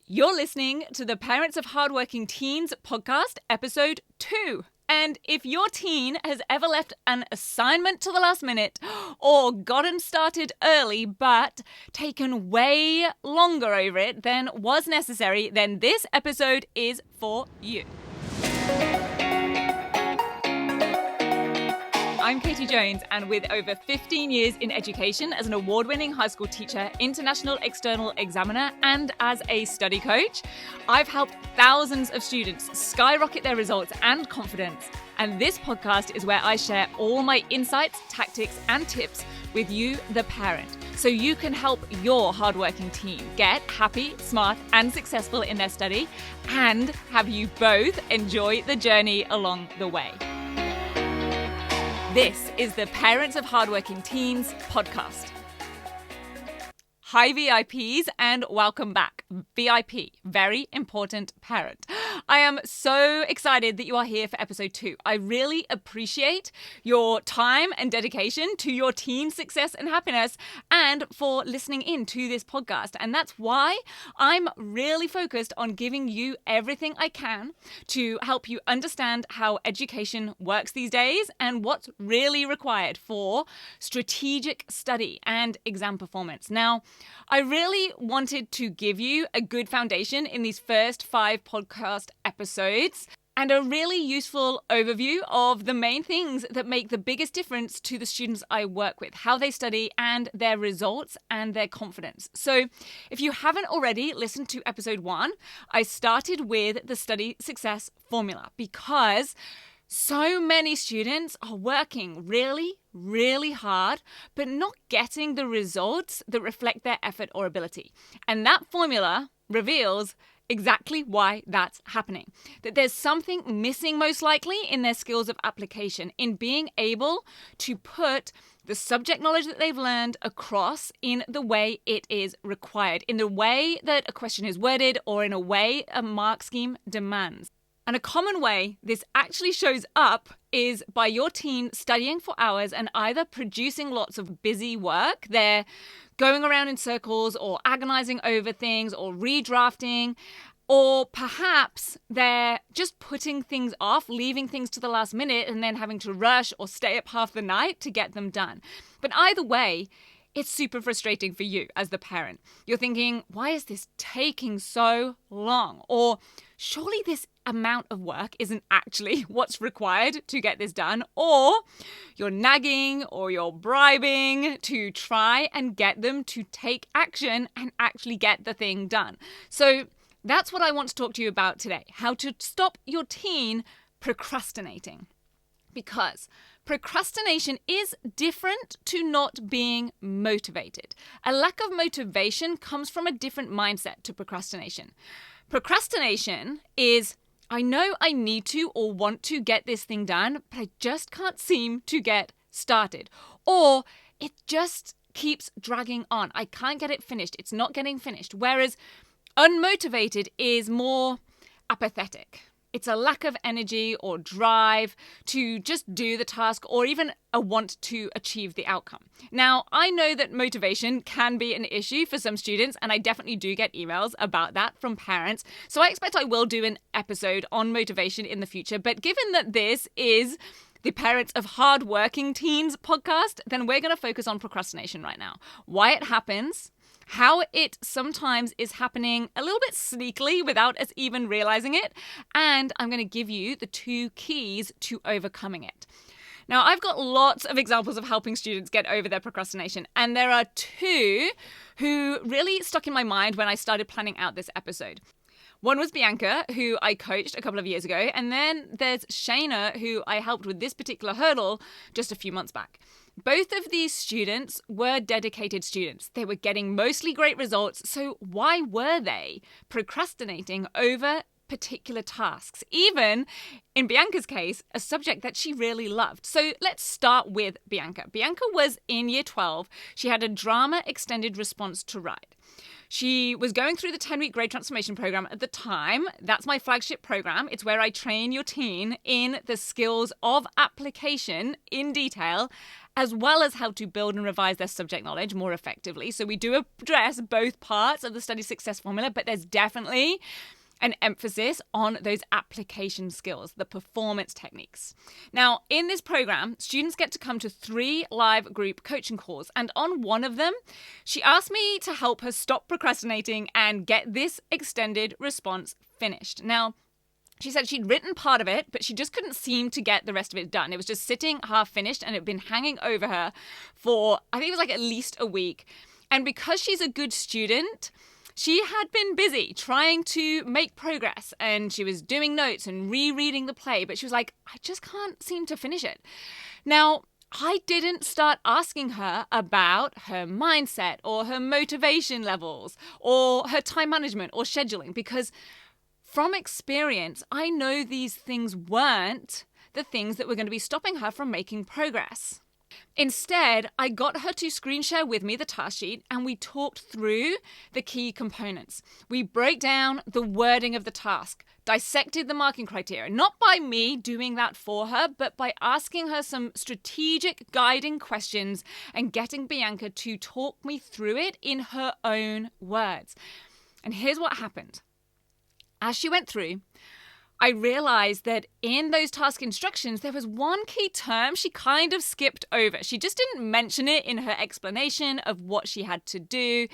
You're listening to the Parents of Hardworking Teens podcast, episode 2. And if your teen has ever left an assignment to the last minute or gotten started early but taken way longer over it than was necessary, then this episode is for you. I'm Katie Jones, and with over 15 years in education as an award-winning high school teacher, international external examiner, and as a study coach, I've helped thousands of students skyrocket their results and confidence. And this podcast is where I share all my insights, tactics, and tips with you, the parent, so you can help your hardworking teen get happy, smart, and successful in their study, and have you both enjoy the journey along the way. This is the Parents of Hardworking Teens podcast. Hi VIPs and welcome back. VIP, very important parent. I am so excited that you are here for episode 2. I really appreciate your time and dedication to your teen success and happiness and for listening in to this podcast. And that's why I'm really focused on giving you everything I can to help you understand how education works these days and what's really required for strategic study and exam performance. Now, I really wanted to give you a good foundation in these first 5 podcast episodes and a really useful overview of the main things that make the biggest difference to the students I work with, how they study and their results and their confidence. So if you haven't already listened to episode 1, I started with the study success formula because so many students are working really hard, but not getting the results that reflect their effort or ability. And that formula reveals exactly why that's happening. That there's something missing most likely in their skills of application, in being able to put the subject knowledge that they've learned across in the way it is required, in the way that a question is worded, or in a way a mark scheme demands. And a common way this actually shows up is by your teen studying for hours and either producing lots of busy work. They're going around in circles or agonizing over things or redrafting, or perhaps they're just putting things off, leaving things to the last minute and then having to rush or stay up half the night to get them done. But either way, it's super frustrating for you as the parent. You're thinking, why is this taking so long? Or surely this amount of work isn't actually what's required to get this done. Or you're nagging or you're bribing to try and get them to take action and actually get the thing done. So that's what I want to talk to you about today. How to stop your teen procrastinating. Because procrastination is different to not being motivated. A lack of motivation comes from a different mindset to procrastination. Procrastination is, I know I need to or want to get this thing done, but I just can't seem to get started. Or it just keeps dragging on. I can't get it finished. It's not getting finished. Whereas unmotivated is more apathetic. It's a lack of energy or drive to just do the task or even a want to achieve the outcome. Now, I know that motivation can be an issue for some students, and I definitely do get emails about that from parents. So I expect I will do an episode on motivation in the future. But given that this is the Parents of Hardworking Teens podcast, then we're going to focus on procrastination right now. Why it happens, how it sometimes is happening a little bit sneakily without us even realizing it, and I'm going to give you the 2 keys to overcoming it. Now, I've got lots of examples of helping students get over their procrastination, and there are 2 who really stuck in my mind when I started planning out this episode. One was Bianca, who I coached a couple of years ago, and then there's Shayna, who I helped with this particular hurdle just a few months back. Both of these students were dedicated students. They were getting mostly great results, so why were they procrastinating over particular tasks? Even, in Bianca's case, a subject that she really loved. So let's start with Bianca. Bianca was in year 12. She had a drama extended response to write. She was going through the 10-week grade transformation program at the time. That's my flagship program. It's where I train your teen in the skills of application in detail, as well as how to build and revise their subject knowledge more effectively. So we do address both parts of the study success formula, but there's definitely an emphasis on those application skills, the performance techniques. Now, in this program, students get to come to 3 live group coaching calls. And on one of them, she asked me to help her stop procrastinating and get this extended response finished. Now, she said she'd written part of it, but she just couldn't seem to get the rest of it done. It was just sitting half finished and it had been hanging over her for, I think it was like at least a week. And because she's a good student, she had been busy trying to make progress, and she was doing notes and rereading the play, but she was like, I just can't seem to finish it. Now, I didn't start asking her about her mindset or her motivation levels or her time management or scheduling, because from experience, I know these things weren't the things that were going to be stopping her from making progress. Instead, I got her to screen share with me the task sheet and we talked through the key components. We broke down the wording of the task, dissected the marking criteria, not by me doing that for her, but by asking her some strategic guiding questions and getting Bianca to talk me through it in her own words. And here's what happened. As she went through, I realized that in those task instructions, there was one key term she kind of skipped over. She just didn't mention it in her explanation of what she had to do.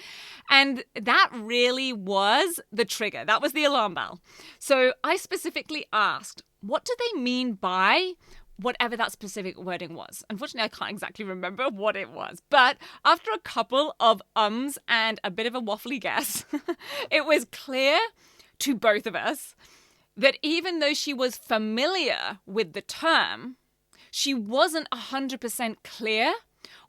And that really was the trigger. That was the alarm bell. So I specifically asked, what do they mean by whatever that specific wording was? Unfortunately, I can't exactly remember what it was. But after a couple of ums and a bit of a waffly guess, it was clear to both of us that even though she was familiar with the term, she wasn't 100% clear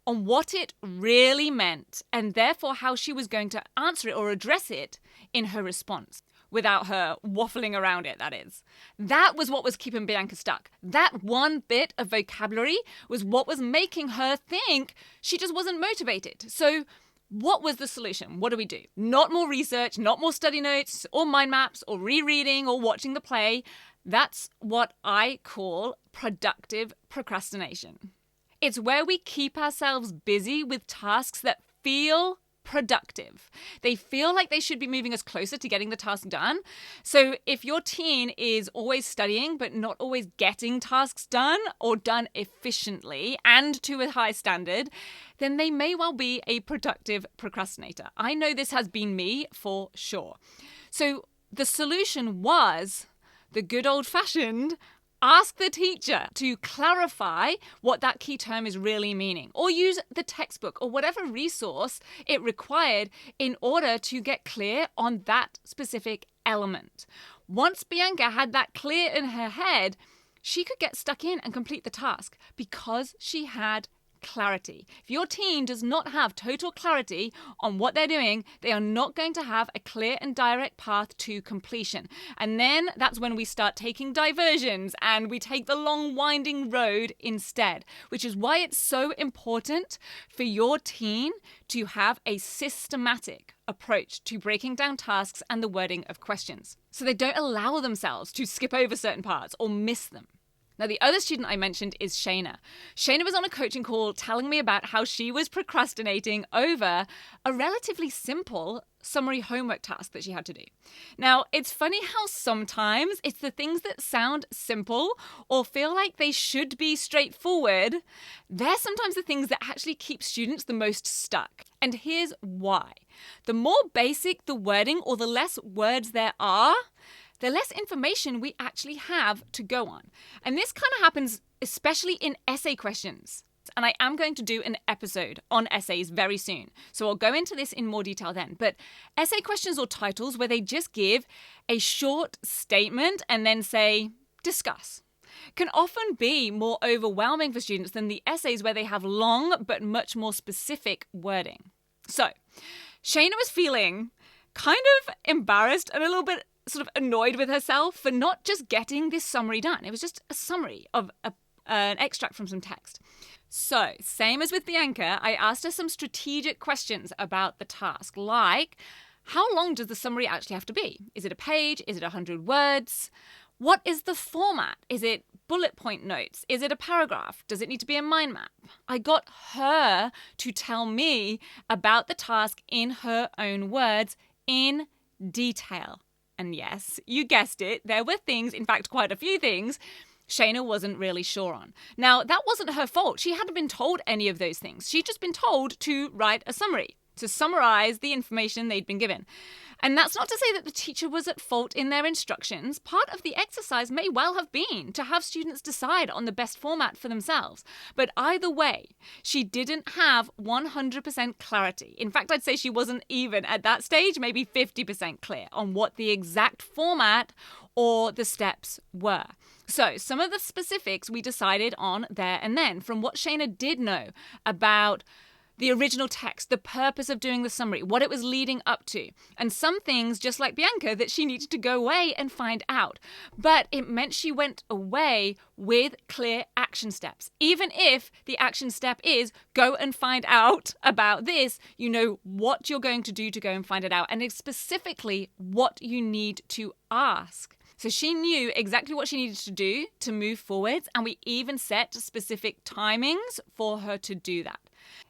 on what it really meant and therefore how she was going to answer it or address it in her response without her waffling around it, that is. That was what was keeping Bianca stuck. That one bit of vocabulary was what was making her think she just wasn't motivated. So what was the solution? What do we do? Not more research, not more study notes or mind maps or rereading or watching the play. That's what I call productive procrastination. It's where we keep ourselves busy with tasks that feel productive. They feel like they should be moving us closer to getting the task done. So if your teen is always studying but not always getting tasks done or done efficiently and to a high standard, then they may well be a productive procrastinator. I know this has been me for sure. So the solution was the good old-fashioned ask the teacher to clarify what that key term is really meaning, or use the textbook or whatever resource it required in order to get clear on that specific element. Once Bianca had that clear in her head, she could get stuck in and complete the task because she had clarity. If your teen does not have total clarity on what they're doing, they are not going to have a clear and direct path to completion. And then that's when we start taking diversions and we take the long winding road instead, which is why it's so important for your teen to have a systematic approach to breaking down tasks and the wording of questions, so they don't allow themselves to skip over certain parts or miss them. Now, the other student I mentioned is Shayna. Shayna was on a coaching call telling me about how she was procrastinating over a relatively simple summary homework task that she had to do. Now, it's funny how sometimes it's the things that sound simple or feel like they should be straightforward, they're sometimes the things that actually keep students the most stuck. And here's why. The more basic the wording or the less words there are, the less information we actually have to go on. And this kind of happens especially in essay questions. And I am going to do an episode on essays very soon, so I'll go into this in more detail then. But essay questions or titles where they just give a short statement and then say, discuss, can often be more overwhelming for students than the essays where they have long but much more specific wording. So Shayna was feeling kind of embarrassed and a little bit sort of annoyed with herself for not just getting this summary done. It was just a summary of an extract from some text. So, same as with Bianca, I asked her some strategic questions about the task, like, how long does the summary actually have to be? Is it a page? Is it 100 words? What is the format? Is it bullet point notes? Is it a paragraph? Does it need to be a mind map? I got her to tell me about the task in her own words in detail. And yes, you guessed it, there were things, in fact, quite a few things, Shayna wasn't really sure on. Now, that wasn't her fault. She hadn't been told any of those things. She'd just been told to write a summary, to summarize the information they'd been given. And that's not to say that the teacher was at fault in their instructions. Part of the exercise may well have been to have students decide on the best format for themselves. But either way, she didn't have 100% clarity. In fact, I'd say she wasn't even at that stage, maybe 50% clear on what the exact format or the steps were. So some of the specifics we decided on there and then from what Shayna did know about the original text, the purpose of doing the summary, what it was leading up to, and some things, just like Bianca, that she needed to go away and find out. But it meant she went away with clear action steps. Even if the action step is go and find out about this, you know what you're going to do to go and find it out, and it's specifically what you need to ask. So she knew exactly what she needed to do to move forwards, and we even set specific timings for her to do that.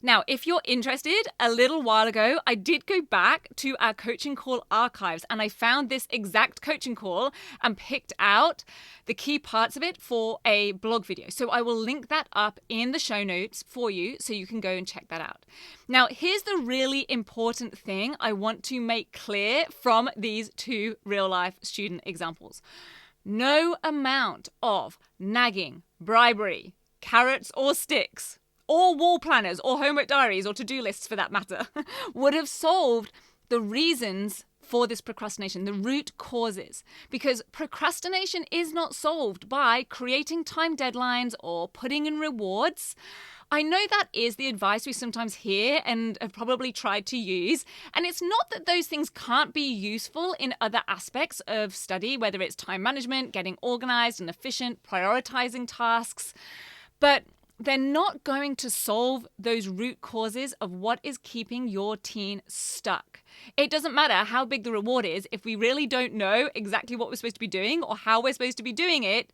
Now, if you're interested, a little while ago, I did go back to our coaching call archives and I found this exact coaching call and picked out the key parts of it for a blog video. So I will link that up in the show notes for you so you can go and check that out. Now, here's the really important thing I want to make clear from these two real-life student examples. No amount of nagging, bribery, carrots or sticks, or wall planners, or homework diaries, or to-do lists for that matter, would have solved the reasons for this procrastination, the root causes. Because procrastination is not solved by creating time deadlines or putting in rewards. I know that is the advice we sometimes hear and have probably tried to use. And it's not that those things can't be useful in other aspects of study, whether it's time management, getting organized and efficient, prioritizing tasks, but they're not going to solve those root causes of what is keeping your teen stuck. It doesn't matter how big the reward is. If we really don't know exactly what we're supposed to be doing or how we're supposed to be doing it,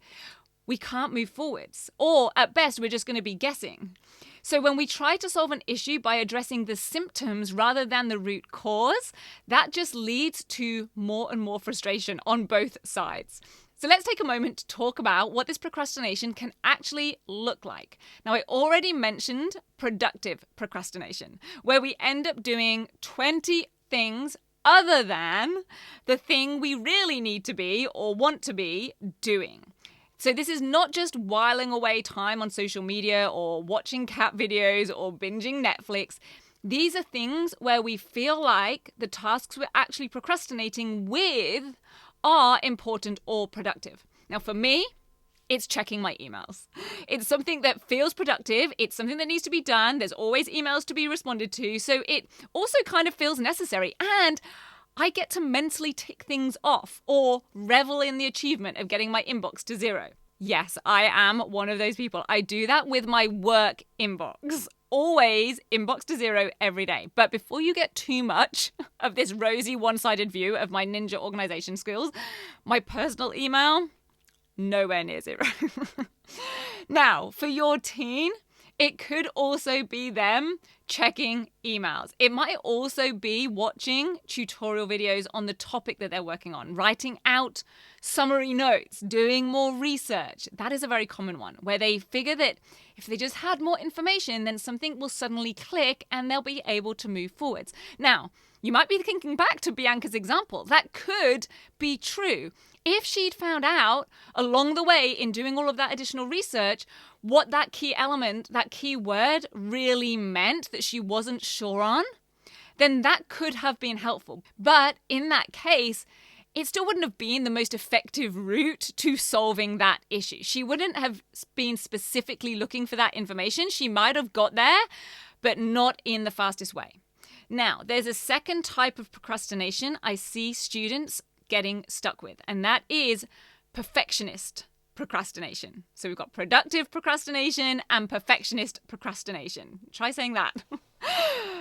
we can't move forwards. Or at best, we're just going to be guessing. So when we try to solve an issue by addressing the symptoms rather than the root cause, that just leads to more and more frustration on both sides. So let's take a moment to talk about what this procrastination can actually look like. Now, I already mentioned productive procrastination, where we end up doing 20 things other than the thing we really need to be or want to be doing. So this is not just whiling away time on social media or watching cat videos or binging Netflix. These are things where we feel like the tasks we're actually procrastinating with are important or productive. Now, for me, it's checking my emails. It's something that feels productive. It's something that needs to be done. There's always emails to be responded to. So it also kind of feels necessary. And I get to mentally tick things off or revel in the achievement of getting my inbox to zero. Yes, I am one of those people. I do that with my work inbox. Always inbox to zero every day. But before you get too much of this rosy one-sided view of my ninja organization skills, my personal email, nowhere near zero. Now, for your teen, it could also be them checking emails. It might also be watching tutorial videos on the topic that they're working on, writing out summary notes, doing more research. That is a very common one, where they figure that if they just had more information, then something will suddenly click and they'll be able to move forwards. Now, you might be thinking back to Bianca's example. That could be true. If she'd found out along the way in doing all of that additional research what that key element, that key word really meant that she wasn't sure on, then that could have been helpful. But in that case, it still wouldn't have been the most effective route to solving that issue. She wouldn't have been specifically looking for that information. She might have got there, but not in the fastest way. Now, there's a second type of procrastination I see students getting stuck with, and that is perfectionist procrastination. So we've got productive procrastination and perfectionist procrastination. Try saying that.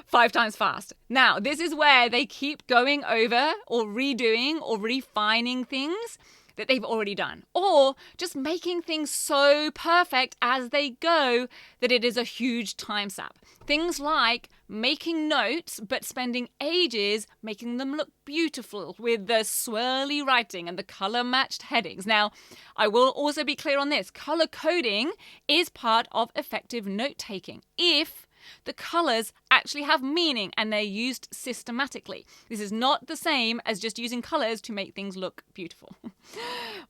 5 times fast. Now, this is where they keep going over or redoing or refining things that they've already done, or just making things so perfect as they go that it is a huge time sap. Things like making notes but spending ages making them look beautiful with the swirly writing and the color matched headings. Now, I will also be clear on this. Color coding is part of effective note taking if the colors actually have meaning and they're used systematically. This is not the same as just using colors to make things look beautiful.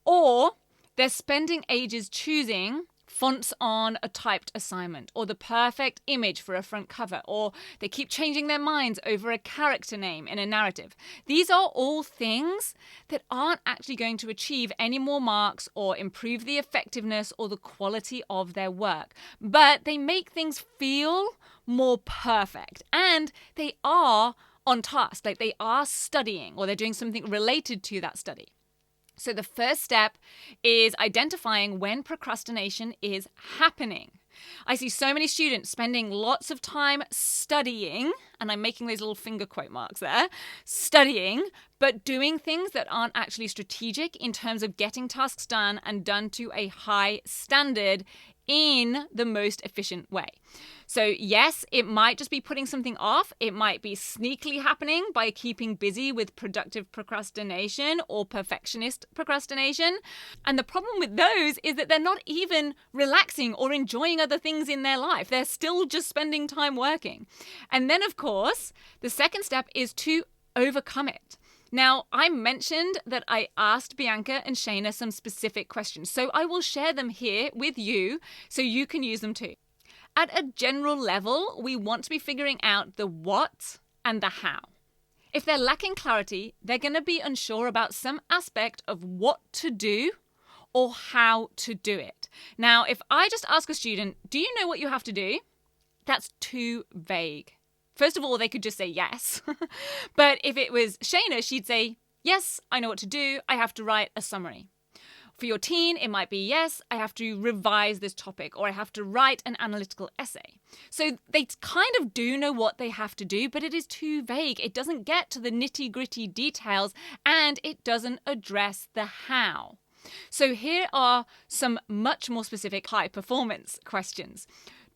Or they're spending ages choosing fonts on a typed assignment or the perfect image for a front cover, or they keep changing their minds over a character name in a narrative. These are all things that aren't actually going to achieve any more marks or improve the effectiveness or the quality of their work, but they make things feel more perfect and they are on task, like they are studying or they're doing something related to that study. So the first step is identifying when procrastination is happening. I see so many students spending lots of time studying, and I'm making those little finger quote marks there, studying, but doing things that aren't actually strategic in terms of getting tasks done and done to a high standard in the most efficient way. So yes, it might just be putting something off. It might be sneakily happening by keeping busy with productive procrastination or perfectionist procrastination. And the problem with those is that they're not even relaxing or enjoying other things in their life. They're still just spending time working. And then, of course, the second step is to overcome it. Now, I mentioned that I asked Bianca and Shayna some specific questions, so I will share them here with you so you can use them too. At a general level, we want to be figuring out the what and the how. If they're lacking clarity, they're going to be unsure about some aspect of what to do or how to do it. Now, if I just ask a student, do you know what you have to do? That's too vague. First of all, they could just say yes. But if it was Shayna, she'd say, yes, I know what to do. I have to write a summary. For your teen, it might be, yes, I have to revise this topic or I have to write an analytical essay. So they kind of do know what they have to do, but it is too vague. It doesn't get to the nitty-gritty details and it doesn't address the how. So here are some much more specific high-performance questions.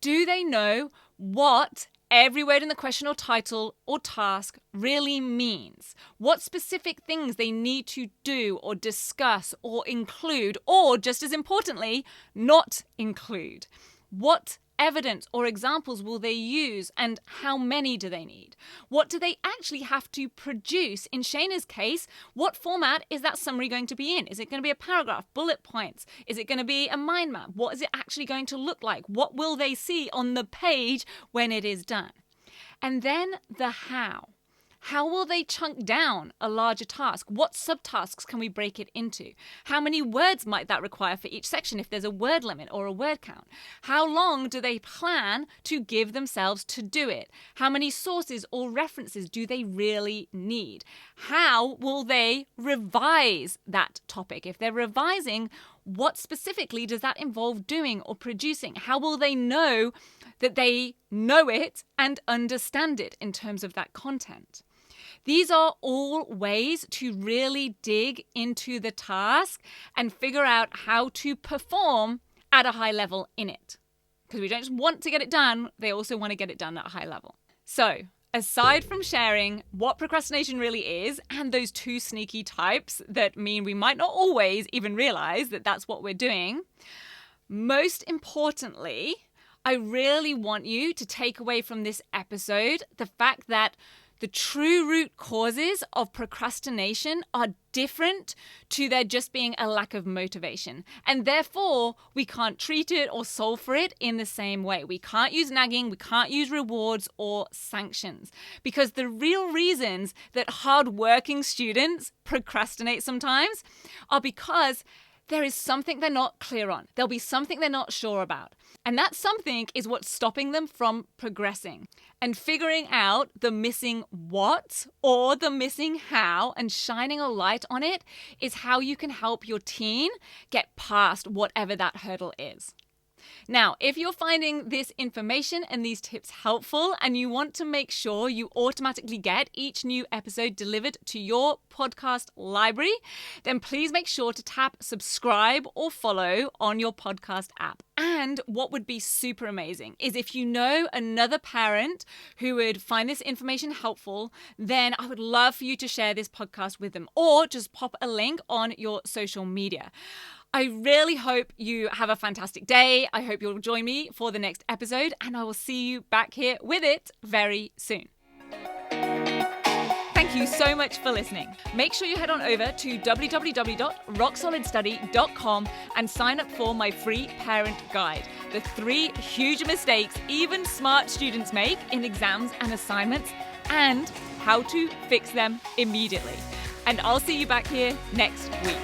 Do they know what every word in the question or title or task really means? What specific things they need to do or discuss or include, or just as importantly, not include? What evidence or examples will they use and how many do they need? What do they actually have to produce? In Shayna's case, what format is that summary going to be in? Is it going to be a paragraph, bullet points? Is it going to be a mind map? What is it actually going to look like? What will they see on the page when it is done? And then the how. How will they chunk down a larger task? What subtasks can we break it into? How many words might that require for each section if there's a word limit or a word count? How long do they plan to give themselves to do it? How many sources or references do they really need? How will they revise that topic? If they're revising, what specifically does that involve doing or producing? How will they know that they know it and understand it in terms of that content? These are all ways to really dig into the task and figure out how to perform at a high level in it. Because we don't just want to get it done, they also want to get it done at a high level. So, aside from sharing what procrastination really is and those two sneaky types that mean we might not always even realize that that's what we're doing, most importantly, I really want you to take away from this episode the fact that the true root causes of procrastination are different to there just being a lack of motivation. And therefore, we can't treat it or solve for it in the same way. We can't use nagging, we can't use rewards or sanctions. Because the real reasons that hardworking students procrastinate sometimes are because there is something they're not clear on. There'll be something they're not sure about. And that something is what's stopping them from progressing. And figuring out the missing what or the missing how and shining a light on it is how you can help your teen get past whatever that hurdle is. Now, if you're finding this information and these tips helpful and you want to make sure you automatically get each new episode delivered to your podcast library, then please make sure to tap subscribe or follow on your podcast app. And what would be super amazing is if you know another parent who would find this information helpful, then I would love for you to share this podcast with them or just pop a link on your social media. I really hope you have a fantastic day. I hope you'll join me for the next episode, and I will see you back here with it very soon. Thank you so much for listening. Make sure you head on over to www.rocksolidstudy.com and sign up for my free parent guide. The 3 huge mistakes even smart students make in exams and assignments, and how to fix them immediately. And I'll see you back here next week.